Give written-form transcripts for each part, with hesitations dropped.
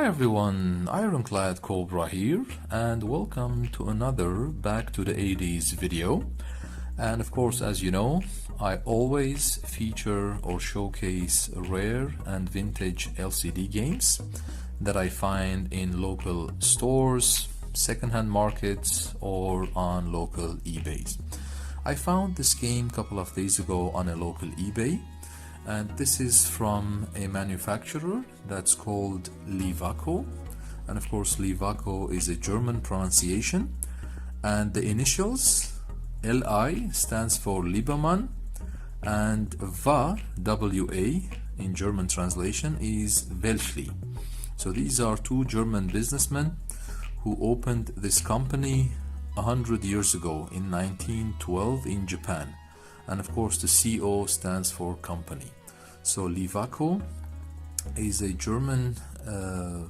everyone, Ironclad Cobra here, and welcome to another Back to the 80s video. And of course, as you know, I always feature or showcase rare and vintage LCD games that I find in local stores, secondhand markets, or on local eBays. I found this game a couple of days ago on a local eBay, and this is from a manufacturer that's called LIWACO. And of course, LIWACO is a German pronunciation, and the initials LI stands for Liebermann, and WA in German translation is Welchli. So these are two German businessmen who opened this company 100 years ago in 1912 in Japan. And of course, the CO stands for company. So LIWACO is a German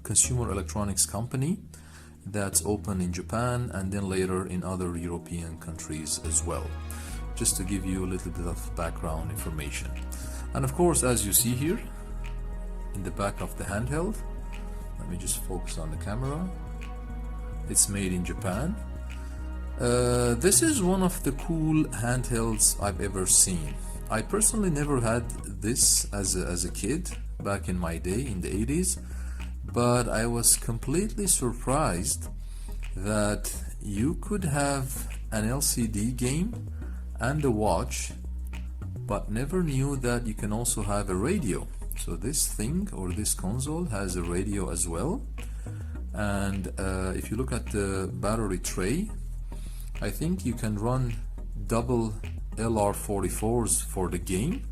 consumer electronics company that's open in Japan and then later in other European countries as well. Just to give you a little bit of background information. And of course, as you see here in the back of the handheld, let me just focus on the camera. It's made in Japan. This is one of the cool handhelds I've ever seen. I personally never had this as a kid back in my day in the 80s, but I was completely surprised that you could have an LCD game and a watch, but never knew that you can also have a radio. So this thing or this console has a radio as well. And if you look at the battery tray, I think you can run double LR44s for the game,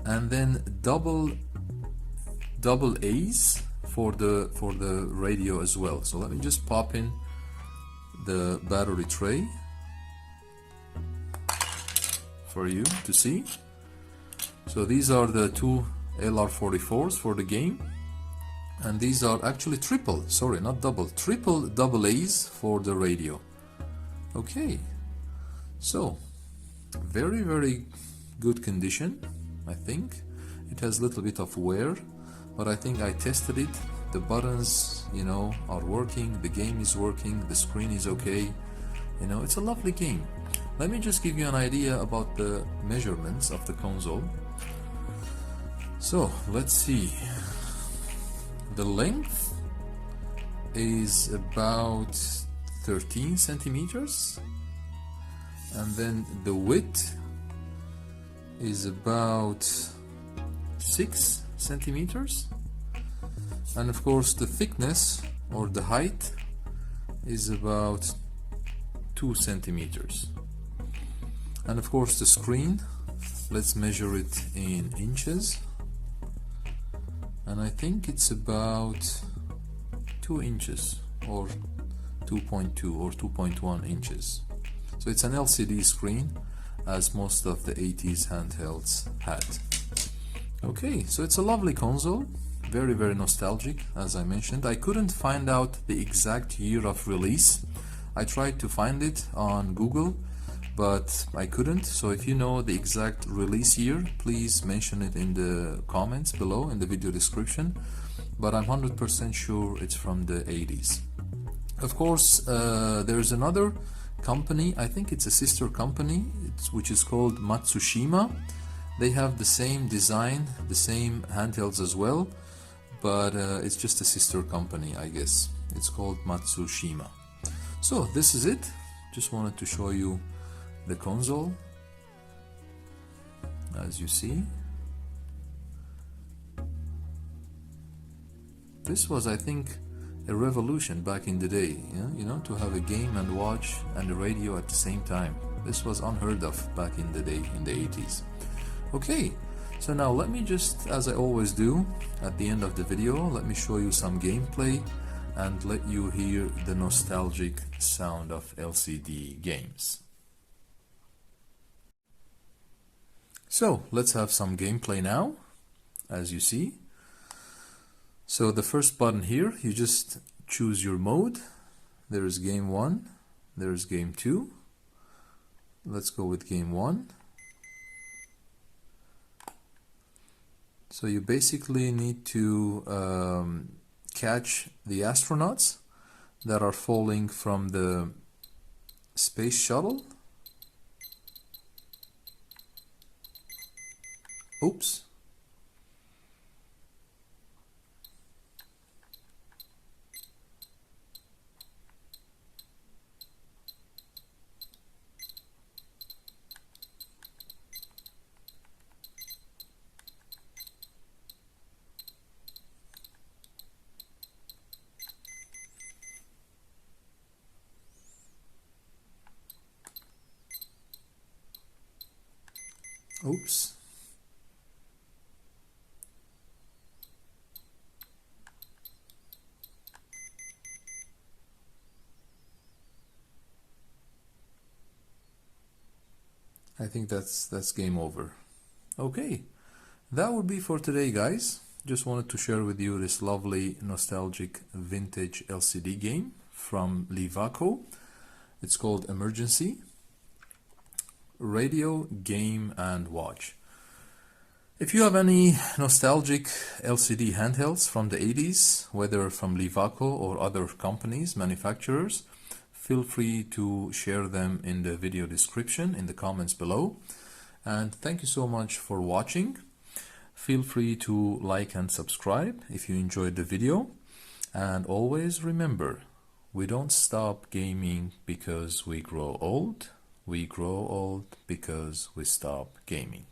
and then double A's for the radio as well. So let me just pop in the battery tray for you to see. So these are the two LR44s for the game, and these are actually triple double A's for the radio. Okay, so very good condition. I think it has a little bit of wear, but I think I tested it. The buttons, are working, the game is working, the screen is okay. It's a lovely game. Let me just give you an idea about the measurements of the console. So let's see. The length is about 13 centimeters, and then the width is about 6 centimeters, and of course the thickness or the height is about 2 centimeters. And of course the screen, let's measure it in inches, and I think it's about 2 inches or 2.2 or 2.1 inches. So it's an LCD screen, as most of the 80s handhelds had. Okay, so it's a lovely console, very nostalgic. As I mentioned, I couldn't find out the exact year of release. I tried to find it on Google, but I couldn't. So if you know the exact release year, please mention it in the comments below in the video description, but I'm 100% sure it's from the 80s. Of course, there's another company, I think it's a sister company, which is called Matsushima. They have the same design, the same handhelds as well, but it's just a sister company, I guess. It's called Matsushima. So this is it. Just wanted to show you the console, as you see. This was, I think, a revolution back in the day, to have a game and watch and a radio at the same time. This was unheard of back in the day, in the 80s. Okay, so now let me just, as I always do at the end of the video, let me show you some gameplay and let you hear the nostalgic sound of LCD games. So let's have some gameplay now, as you see. So the first button here, you just choose your mode. There is game 1, there is game 2. Let's go with game 1. So you basically need to catch the astronauts that are falling from the space shuttle. Oops. Oops. I think that's game over. Okay, that would be for today, guys. Just wanted to share with you this lovely nostalgic vintage LCD game from LIWACO. It's called Emergency. Radio, game, and watch. If you have any nostalgic LCD handhelds from the 80s, whether from LIWACO or other companies, manufacturers, feel free to share them in the video description in the comments below. And thank you so much for watching. Feel free to like and subscribe if you enjoyed the video. And always remember, we don't stop gaming because we grow old. We grow old because we stop gaming.